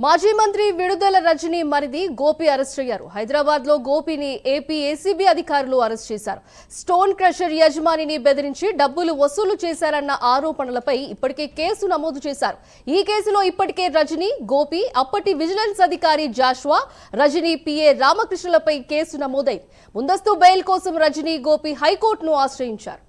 మాజీ మంత్రి విడుదల రజనీ మరిది గోపి అరెస్ట్ అయ్యారు. హైదరాబాద్ లో గోపిని ఏపీ ఏసీబీ అధికారులు అరెస్ట్ చేశారు. స్టోన్ క్రషర్ యజమానిని బెదిరించి డబ్బులు వసూలు చేశారన్న ఆరోపణలపై ఇప్పటికే కేసు నమోదు చేశారు. ఈ కేసులో ఇప్పటికే రజనీ, గోపి, అప్పటి విజిలెన్స్ అధికారి జాషువా, రజనీ పిఏ రామకృష్ణలపై కేసు నమోదైంది. ముందస్తు బెయిల్ కోసం రజనీ, గోపి హైకోర్టును ఆశ్రయించారు.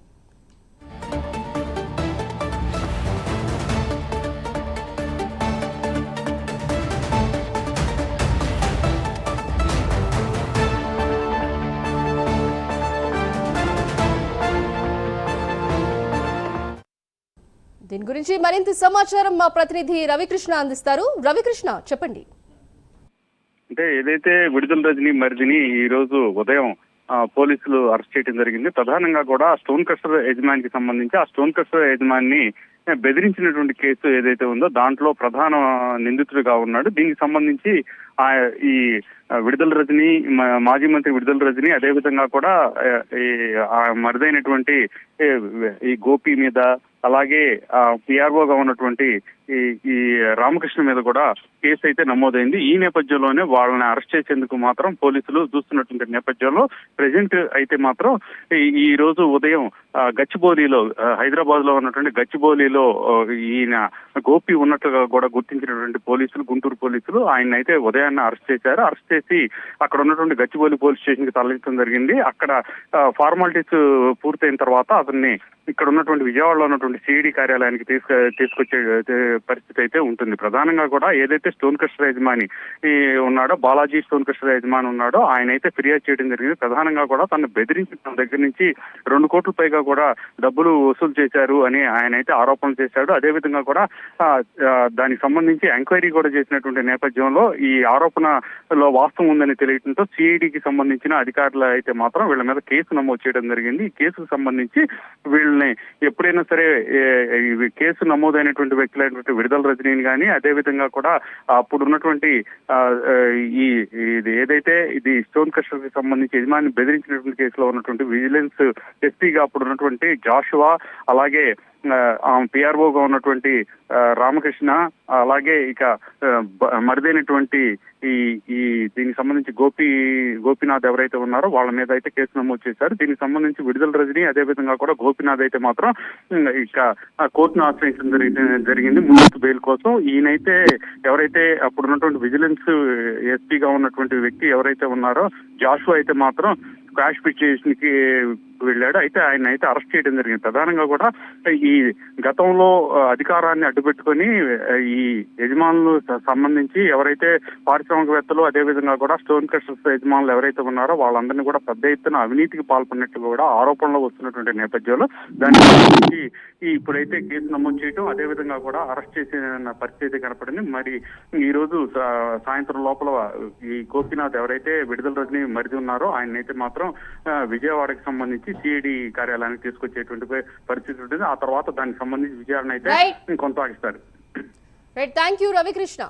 దీని గురించి మరింత సమాచారం మా ప్రతినిధి రవికృష్ణ అందిస్తారు. రవికృష్ణ, చెప్పండి. అంటే ఏదైతే విడుదల రజనీ మరిదిని ఈ రోజు ఉదయం పోలీసులు అరెస్ట్ చేయడం జరిగింది. ప్రధానంగా కూడా స్టోన్ క్రషర్ యజమానికి సంబంధించి ఆ స్టోన్ క్రషర్ యజమాని బెదిరించినటువంటి కేసు ఏదైతే ఉందో దాంట్లో ప్రధాన నిందితుడిగా ఉన్నాడు. దీనికి సంబంధించి ఈ విడుదల రజనీ, మాజీ మంత్రి విడుదల రజనీ, అదేవిధంగా కూడా ఈ మరిదైనటువంటి ఈ గోపి మీద, అలాగే పిఆర్ఓగా ఉన్నటువంటి ఈ రామకృష్ణ మీద కూడా కేసు అయితే నమోదైంది. ఈ నేపథ్యంలోనే వాళ్ళని అరెస్ట్ చేసేందుకు మాత్రం పోలీసులు చూస్తున్నటువంటి నేపథ్యంలో ప్రెసెంట్ అయితే మాత్రం ఈ రోజు ఉదయం గచ్చిబౌలిలో, హైదరాబాద్ లో ఉన్నటువంటి గచ్చిబౌలిలో ఈయన గోపి ఉన్నట్లుగా కూడా గుర్తించినటువంటి పోలీసులు, గుంటూరు పోలీసులు ఆయన అయితే ఉదయాన్నే అరెస్ట్ చేశారు. అరెస్ట్ చేసి అక్కడ ఉన్నటువంటి గచ్చిబౌలి పోలీస్ స్టేషన్ కి తరలించడం జరిగింది. అక్కడ ఫార్మాలిటీస్ పూర్తయిన తర్వాత అతన్ని ఇక్కడ ఉన్నటువంటి విజయవాడలో ఉన్నటువంటి సిఐడి కార్యాలయానికి తీసుకొచ్చే పరిస్థితి అయితే ఉంటుంది. ప్రధానంగా కూడా ఏదైతే స్టోన్ క్రషర్ యజమాని ఉన్నాడో, బాలాజీ స్టోన్ క్రషర్ యజమాని ఉన్నాడో, ఆయన అయితే ఫిర్యాదు చేయడం జరిగింది. ప్రధానంగా కూడా తను బెదిరించి తన దగ్గర నుంచి 2 కోట్ల పైగా కూడా డబ్బులు వసూలు చేశారు అని ఆయన అయితే ఆరోపణలు చేశాడు. అదేవిధంగా కూడా దానికి సంబంధించి ఎంక్వైరీ కూడా చేసినటువంటి నేపథ్యంలో ఈ ఆరోపణలో వాస్తవం ఉందని తెలియడంతో సిఐడికి సంబంధించిన అధికారులు అయితే మాత్రం వీళ్ళ మీద కేసు నమోదు చేయడం జరిగింది. ఈ కేసుకు సంబంధించి వీళ్ళని ఎప్పుడైనా సరే కేసు నమోదైనటువంటి వ్యక్తులైనటువంటి విడుదల రజనీని కానీ, అదేవిధంగా కూడా అప్పుడు ఉన్నటువంటి ఏదైతే ఇది స్టోన్ క్రషర్ కి సంబంధించి యజమాని బెదిరించినటువంటి కేసులో ఉన్నటువంటి విజిలెన్స్ ఎస్పీగా అప్పుడు ఉన్నటువంటి జాషువా, అలాగే పిఆర్ఓగా ఉన్నటువంటి రామకృష్ణ, అలాగే ఇక మరిదైనటువంటి ఈ దీనికి సంబంధించి గోపీనాథ్ ఎవరైతే ఉన్నారో వాళ్ళ మీద అయితే కేసు నమోదు చేశారు. దీనికి సంబంధించి విడుదల రజనీ, అదేవిధంగా కూడా గోపీనాథ్ అయితే మాత్రం ఇక కోర్టును ఆశ్రయించడం జరిగింది ముందస్తు బెయిల్ కోసం. ఈయనైతే ఎవరైతే అప్పుడు ఉన్నటువంటి విజిలెన్స్ ఎస్పీగా ఉన్నటువంటి వ్యక్తి ఎవరైతే ఉన్నారో జాషువా అయితే మాత్రం క్రాష్ పిటిషన్ కి వెళ్ళాడు. అయితే ఆయన అయితే అరెస్ట్ చేయడం జరిగింది. ప్రధానంగా కూడా ఈ గతంలో అధికారాన్ని అడ్డుపెట్టుకొని ఈ యజమానులు సంబంధించి ఎవరైతే పారిశ్రామికవేత్తలు, అదేవిధంగా కూడా స్టోన్ క్రషర్స్ యజమానులు ఎవరైతే ఉన్నారో వాళ్ళందరినీ కూడా పెద్ద ఎత్తున అవినీతికి పాల్పడినట్లు కూడా ఆరోపణలు వస్తున్నటువంటి నేపథ్యంలో దానికి సంబంధించి ఇప్పుడైతే కేసు నమోదు చేయడం, అదేవిధంగా కూడా అరెస్ట్ చేసిన పరిస్థితి కనపడింది. మరి ఈ రోజు సాయంత్రం లోపల ఈ గోపీనాథ్ ఎవరైతే విడుదల రజనీ మరిది ఉన్నారో ఆయన అయితే మాత్రం విజయవాడకి సంబంధించి సిఐడి కార్యాలయానికి తీసుకొచ్చేటువంటి పరిస్థితి ఉంటుంది. ఆ తర్వాత దానికి సంబంధించి విచారణ అయితే కొనసాగిస్తారు. Thank you Ravikrishna.